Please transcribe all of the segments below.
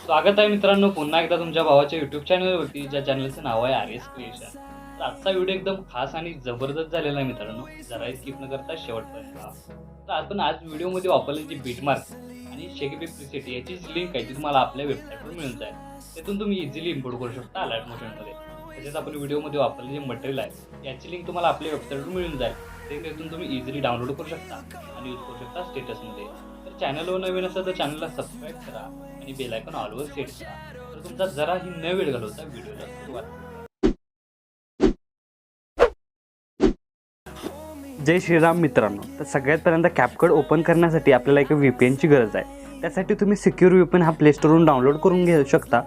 स्वागत आहे मित्रांनो पुन्हा एकदा तुमच्या भावाच्या यूट्यूब चॅनलवरती, ज्या चॅनलचं नाव आहे आर एस क्रिएशन. तर आजचा व्हिडिओ एकदम खास आणि जबरदस्त झालेला आहे मित्रांनो. जरा स्किप न करता शेवटपर्यंत पहा. तर आपण आज व्हिडिओमध्ये वापरले जे बीटमार्क आणि शेकबी प्रीसेट याची जी लिंक आहे ती तुम्हाला आपल्या वेबसाईटवर मिळून जाईल. त्यातून तुम्ही इझिली इम्पोर्ट करू शकता अलर्ट मोशनमध्ये. तसेच आपण व्हिडिओमध्ये वापरले जे मटेरियल आहे याची लिंक तुम्हाला आपल्या वेबसाईटवर मिळून जाईल. ते त्यातून तुम्ही इझिली डाउनलोड करू शकता आणि यूज करू शकता स्टेटसमध्ये. तर चॅनलवर नवीन असेल तर चॅनलला सबस्क्राईब करा आणि बेल आयकॉन ऑलवर सेट करा. तर तुमचा जराही न वेळ घालवता व्हिडिओला सुरुवात करा. जय श्रीराम मित्रांनो. तर सगळ्यात पहिल्यांदा कॅपकट ओपन करण्यासाठी आपल्याला एक VPNची गरज आहे. त्यासाठी तुम्ही सिक्युअर VPN हा प्ले स्टोरवरून डाउनलोड करून घेऊ शकता.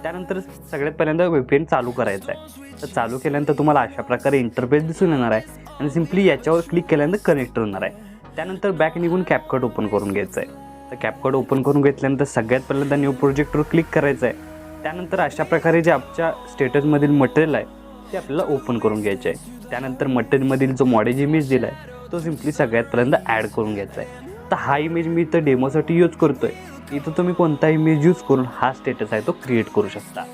त्यानंतर सगळ्यात पहिल्यांदा VPN चालू करायचा आहे. तर चालू केल्यानंतर तुम्हाला अशा प्रकारे इंटरफेस दिसून येणार आहे आणि सिम्पली याच्यावर क्लिक केल्यानंतर कनेक्ट होणार आहे. त्यानंतर बॅक निघून कॅपकट ओपन करून घ्यायचं आहे. तर कॅपकट ओपन करून घेतल्यानंतर सगळ्यात पहिल्यांदा न्यू प्रोजेक्टवर क्लिक करायचं आहे. त्यानंतर अशा प्रकारे जे आमच्या स्टेटसमधील मटेरियल आहे ते आपल्याला ओपन करून घ्यायचे आहे. त्यानंतर मटेरियलमधील जो मॉडेल इमेज दिला आहे तो सिम्पली सगळ्यात पहिल्यांदा ॲड करून घ्यायचा आहे. तर हा इमेज मी इथं डेमोसाठी यूज करतो आहे. इथं तुम्ही कोणता इमेज यूज करून हा स्टेटस आहे तो क्रिएट करू शकता.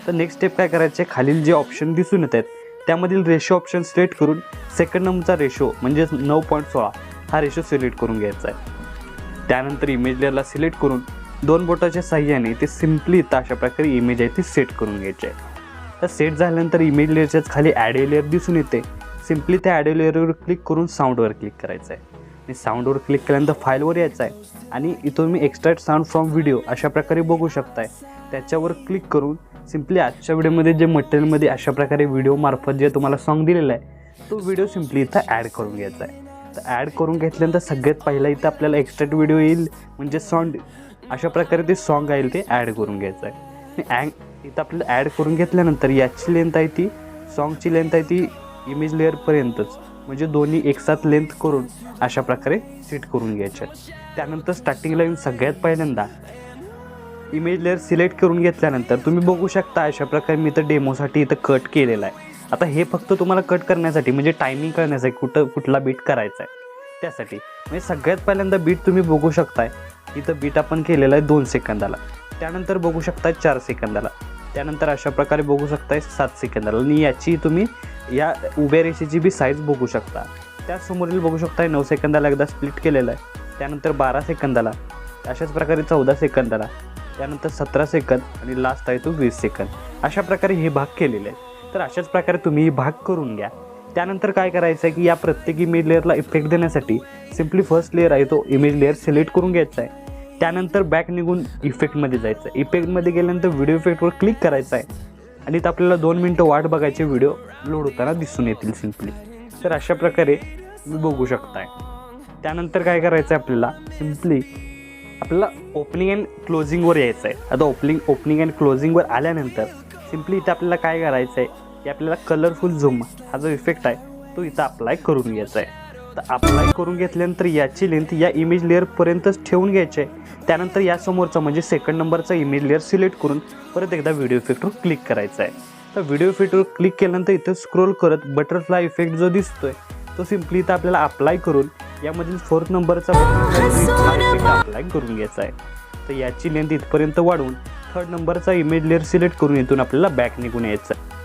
तर नेक्स्ट स्टेप काय करायचे, खालील जे ऑप्शन दिसून येत आहेत त्यामधील रेशो ऑप्शन सिलेक्ट करून सेकंड नंबरचा रेशो म्हणजेच 9.16 हा रेशो सिलेक्ट करून घ्यायचा आहे. त्यानंतर इमेज लेअरला सिलेक्ट करून दोन बोटाच्या साह्याने ते सिम्पली इथं अशा प्रकारे इमेज आहे ती सेट करून घ्यायची आहे. तर सेट झाल्यानंतर इमेज लेअरच्याच खाली ॲड लेअर दिसून येते. सिम्पली त्या ॲड लेअरवर क्लिक करून साऊंडवर क्लिक करायचं आहे. आणि साऊंडवर क्लिक केल्यानंतर फाईलवर यायचं आहे आणि इथून तुम्ही एक्स्ट्रॅक्ट साऊंड फ्रॉम व्हिडिओ अशा प्रकारे बघू शकताय. त्याच्यावर क्लिक करून सिम्पली आजच्या व्हिडिओमध्ये जे मटेरियलमध्ये अशा प्रकारे व्हिडिओमार्फत जे तुम्हाला सॉन्ग दिलेला आहे तो व्हिडिओ सिम्पली इथं ॲड करून घ्यायचा आहे. तर ॲड करून घेतल्यानंतर सगळ्यात पहिला इथं आपल्याला एक्स्ट्रॅक्ट व्हिडिओ येईल म्हणजे साऊंड अशा प्रकारे ते सॉन्ग आहे ते ॲड करून घ्यायचं आहे. आणि इथं आपल्याला ॲड करून घेतल्यानंतर याची लेंथ आहे ती सॉन्गची लेंथ आहे ती इमेज लेअरपर्यंतच म्हणजे दोन्ही एकसाथ लेंथ करून अशा प्रकारे सेट करून घ्यायच्या. त्यानंतर स्टार्टिंगला येऊन सगळ्यात पहिल्यांदा इमेज लेअर सिलेक्ट करून घेतल्यानंतर तुम्ही बघू शकता अशा प्रकारे मी इथं डेमोसाठी इथं कट केलेलं आहे. आता हे फक्त तुम्हाला कट करण्यासाठी म्हणजे टायमिंग करण्यासाठी कुठला बीट करायचा आहे त्यासाठी. म्हणजे सगळ्यात पहिल्यांदा बीट तुम्ही बघू शकताय इथं बीट आपण केलेलं आहे 2 सेकंदाला. त्यानंतर बघू शकताय 4 सेकंदाला. त्यानंतर अशा प्रकारे बघू शकताय 7 सेकंदाला. आणि याची तुम्ही या उभ्या रेषेची बी साईज बघू शकता. त्यासमोरील बघू शकताय 9 सेकंदाला एकदा स्प्लिट केलेलं आहे. त्यानंतर 12 सेकंदाला, अशाच प्रकारे 14 सेकंदाला, त्यानंतर 17 सेकंद आणि लास्ट आहे तो 20 सेकंद. अशा प्रकारे हे भाग केलेले आहेत. तर अशाच प्रकारे तुम्ही हे भाग करून घ्या. त्यानंतर काय करायचं आहे की या प्रत्येक इमेज लेअरला इफेक्ट देण्यासाठी सिम्पली फर्स्ट लेअर आहे तो इमेज लेअर सिलेक्ट करून घ्यायचा आहे. त्यानंतर बॅक निघून इफेक्टमध्ये जायचं आहे. इफेक्टमध्ये गेल्यानंतर व्हिडिओ इफेक्टवर क्लिक करायचं आहे आणि इथं आपल्याला 2 मिनटं वाट बघायचे व्हिडिओ लोड होताना दिसून येतील सिम्पली. तर अशा प्रकारे तुम्ही बघू शकताय. त्यानंतर काय करायचं आहे आपल्याला सिम्पली आपल्याला ओपनिंग अँड क्लोजिंगवर यायचं आहे. आता ओपनिंग अँड क्लोजिंगवर आल्यानंतर सिम्पली इथं आपल्याला काय करायचं आहे की आपल्याला कलरफुल झूम हा जो इफेक्ट आहे तो इथं अप्लाय करून घ्यायचा आहे. तर अप्लाय करून घेतल्यानंतर याची लेंथ या इमेज लेअरपर्यंतच ठेवून घ्यायची आहे. त्यानंतर यासमोरचा म्हणजे सेकंड नंबरचा इमेज लेअर सिलेक्ट करून परत एकदा व्हिडिओ इफेक्टवर क्लिक करायचा आहे. तर व्हिडिओ इफेक्टवर क्लिक केल्यानंतर इथं स्क्रोल करत बटरफ्लाय इफेक्ट जो दिसतोय तो सिम्पली इथं आपल्याला अप्लाय करून यामधील 4th नंबरचा इफेक्ट अप्लाय करून घ्यायचा आहे. तर याची लेंथ इथपर्यंत वाढवून 3rd नंबरचा इमेज लेअर सिलेक्ट करून इथून आपल्याला बॅक निघून यायचं आहे.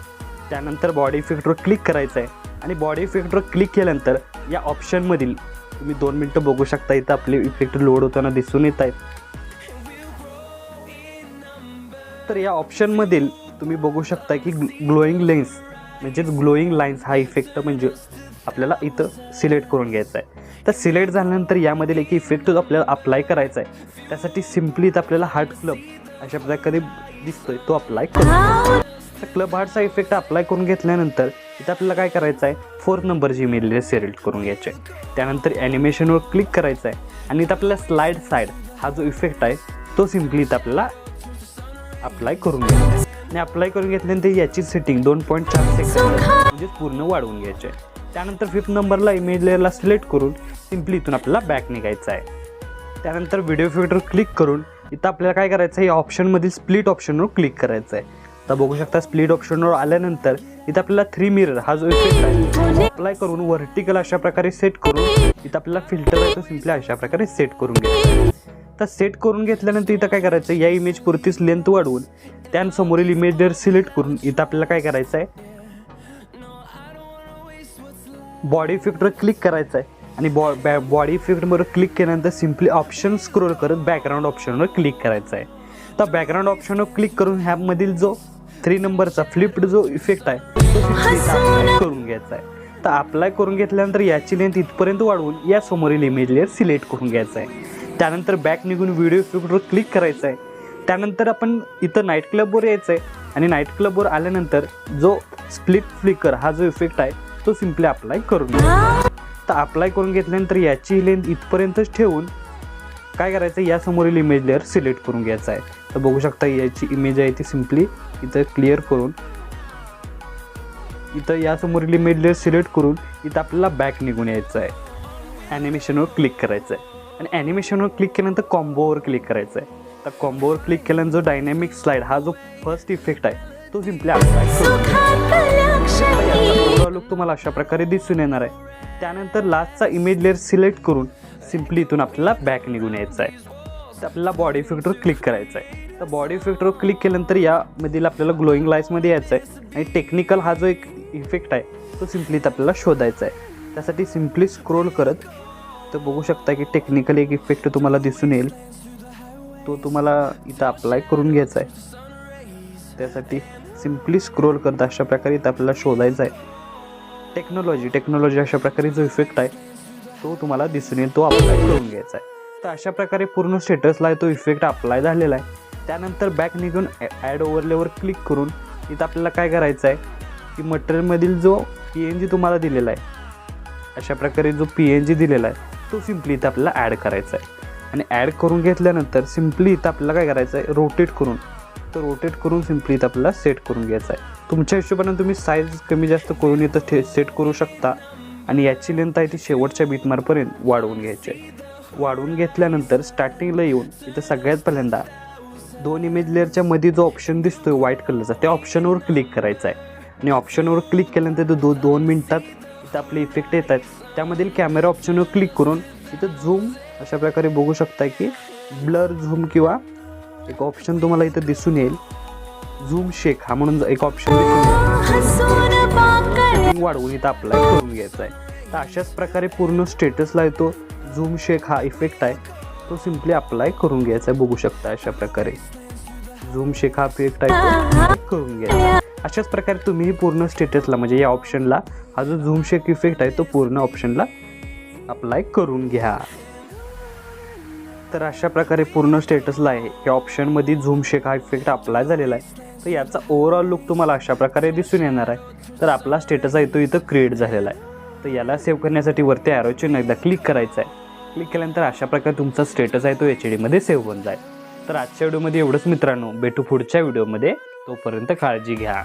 त्यानंतर बॉडी इफेक्टवर क्लिक करायचं आहे आणि बॉडी इफेक्टवर क्लिक केल्यानंतर या ऑप्शनमधील तुम्ही 2 मिनटं बघू शकता इथं आपले इफेक्ट लोड होताना दिसून येत आहेत. तर या ऑप्शनमधील तुम्ही बघू शकता की ग्लोईंग लेन्स म्हणजेच ग्लोईंग लाईन्स हा इफेक्ट म्हणजे आपल्याला इथं सिलेक्ट करून घ्यायचा आहे. तर सिलेक्ट झाल्यानंतर यामधील एक इफेक्ट आपल्याला अप्लाय करायचा आहे. त्यासाठी सिम्पली इथं आपल्याला हार्ट क्लब अशा प्रकारे दिसतोय तो अप्लाय करून क्लब हार्टचा इफेक्ट अप्लाय करून घेतल्यानंतर इथं आपल्याला काय करायचं आहे 4th नंबरची इमेज लेअर सिलेक्ट करून घ्यायची आहे. त्यानंतर ॲनिमेशनवर क्लिक करायचं आहे आणि इथं आपल्याला स्लाइड साईड हा जो इफेक्ट आहे तो सिम्पली इथं आपल्याला अप्लाय करून घ्यायचा आहे. आणि अप्लाय करून घेतल्यानंतर याची सेटिंग 2.4 सेकंद म्हणजे पूर्ण वाढवून घ्यायची आहे. त्यानंतर 5th नंबरला इमेज लेअरला सिलेक्ट करून सिम्पली इथून आपल्याला बॅक निघायचं आहे. त्यानंतर व्हिडिओ इफेक्टवर क्लिक करून इथं आपल्याला काय करायचं आहे या ऑप्शनमधील स्प्लिट ऑप्शनवर क्लिक करायचं आहे. आता बघू शकता स्प्लिट ऑप्शनवर आल्यानंतर इथं आपल्याला 3 मिरर हा जो इफेक्ट आहे अप्लाय करून व्हर्टिकल अशा प्रकारे सेट करून इथं आपल्याला फिल्टर आहे तो सिम्पली अशा प्रकारे सेट करून घ्यायचा आहे. तर सेट करून घेतल्यानंतर इथं काय करायचं, या इमेज पुरतीच लेंथ वाढवून त्यासमोरील इमेज लेअर सिलेक्ट करून इथं आपल्याला काय करायचं आहे, बॉडी इफेक्टवर क्लिक करायचं आहे आणि बॉडी इफेक्टवर क्लिक केल्यानंतर सिम्पली ऑप्शन स्क्रोल करत बॅकग्राऊंड ऑप्शनवर क्लिक करायचं आहे. तर बॅकग्राऊंड ऑप्शनवर क्लिक करून ह्यामधील जो 3 नंबरचा फ्लिप्ड जो इफेक्ट आहे तो अप्लाय करून घ्यायचा आहे. तर अप्लाय करून घेतल्यानंतर याची लेंथ इथपर्यंत वाढवून या समोरील इमेज लेअर सिलेक्ट करून घ्यायचं आहे. त्यानंतर बॅक निघून व्हिडिओ इफेक्टवर क्लिक करायचं आहे. त्यानंतर आपण इथं नाईट क्लबवर यायचं आहे आणि नाईट क्लबवर आल्यानंतर जो स्प्लिट फ्लिकर हा जो इफेक्ट आहे तो सिम्पली अप्लाय करून घ्यायचा. तर अप्लाय करून घेतल्यानंतर याची लेंथ इथपर्यंतच ठेवून काय करायचं, या समोरील इमेज लेअर सिलेक्ट करून घ्यायचा आहे. तर बघू शकता याची इमेज आहे ती सिम्पली इथं क्लिअर करून इथं या समोरील इमेज लेअर सिलेक्ट करून इथं आपल्याला बॅक निघून यायचं आहे. ॲनिमेशनवर क्लिक करायचं आहे आणि ॲनिमेशनवर क्लिक केल्यानंतर कॉम्बोवर क्लिक करायचं आहे. तर कॉम्बोवर क्लिक केल्यानंतर जो डायनॅमिक स्लाइड हा जो फर्स्ट इफेक्ट आहे तो सिम्पली अप्लाय करून लुक तुम्हाला अशा प्रकारे दिसून येणार आहे. त्यानंतर लास्टचा इमेज लेअर सिलेक्ट करून सिम्पली इथून आपल्याला बॅक निघून यायचं आहे. तर आपल्याला बॉडी इफेक्टवर क्लिक करायचं आहे. तर बॉडी इफेक्टवर क्लिक केल्यानंतर यामधील आपल्याला ग्लोईंग लाईट्समध्ये यायचं आहे आणि टेक्निकल हा जो एक इफेक्ट आहे तो सिम्पली आपल्याला शोधायचा आहे. त्यासाठी सिम्पली स्क्रोल करत तर बघू शकता की टेक्निकल एक इफेक्ट तुम्हाला दिसून येईल, तो तुम्हाला इथं अप्लाय करून घ्यायचा आहे. त्यासाठी सिम्पली स्क्रोल करत अशा प्रकारे इथं आपल्याला शोधायचा आहे. टेक्नॉलॉजी अशा प्रकारे जो इफेक्ट आहे तो तुम्हाला दिसून येईल, तो अप्लाय करून घ्यायचा आहे. तर अशा प्रकारे पूर्ण स्टेटसला तो इफेक्ट अप्लाय झालेला आहे. त्यानंतर बॅक निघून ॲड ओव्हरलेवर क्लिक करून इथं आपल्याला काय करायचं आहे की मटेरियलमधील जो PNG तुम्हाला दिलेला आहे, अशा प्रकारे जो PNG दिलेला आहे तो सिम्पली इथं आपल्याला ॲड करायचा आहे. आणि ॲड करून घेतल्यानंतर सिम्पली इथं आपल्याला काय करायचं आहे, रोटेट करून सिम्पली इथं आपल्याला सेट करून घ्यायचं आहे. तुमच्या हिशोबाने तुम्ही साईज कमी जास्त करून इथं सेट करू शकता आणि याची लेंथ आहे ती शेवटच्या बीटमार्कपर्यंत वाढवून घ्यायची आहे. वाढवून घेतल्यानंतर स्टार्टिंगला येऊन इथं सगळ्यात पहिल्यांदा 2 इमेज लेअरच्या मध्ये जो ऑप्शन दिसतोय व्हाईट कलरचा त्या ऑप्शनवर क्लिक करायचा आहे आणि ऑप्शनवर क्लिक केल्यानंतर 2 मिनिटात इथं आपले इफेक्ट येतात. त्यामधील कॅमेरा ऑप्शनवर क्लिक करून इथं झूम अशा प्रकारे बघू शकता की ब्लर झूम किंवा एक ऑप्शन तुम्हाला इथं दिसून येईल, झूम शेक हा म्हणून एक ऑप्शन दिसून येईल, वाढवून इथं अप्लाय करून घ्यायचा आहे. तर अशाच प्रकारे पूर्ण स्टेटसला येतो झूम शेक हा इफेक्ट आहे तो सिम्पली अप्लाय करून घ्यायचा आहे. बघू शकता अशा प्रकारे झूम शेक हा इफेक्ट आहे तो करून घ्यायचा. अशाच प्रकारे तुम्ही पूर्ण स्टेटसला म्हणजे या ऑप्शनला हा जो झूम शेक इफेक्ट आहे तो पूर्ण ऑप्शनला अप्लाय करून घ्या. तर अशा प्रकारे पूर्ण स्टेटसला आहे या ऑप्शनमध्ये झूम शेक हा इफेक्ट अप्लाय झालेला आहे. तर याचा ओव्हरऑल लुक तुम्हाला अशा प्रकारे दिसून येणार आहे. तर आपला स्टेटस आहे तो इथं क्रिएट झालेला आहे. तर याला सेव्ह करण्यासाठी वरती ॲरोची एकदा क्लिक करायचं आहे. क्लिक केल्यानंतर अशा प्रकारे तुमचा स्टेटस आहे तो HD सेव्ह होऊन जाईल. तर आजच्या व्हिडिओमध्ये एवढंच मित्रांनो, भेटू पुढच्या व्हिडिओमध्ये. तोपर्यंत काळजी घ्या.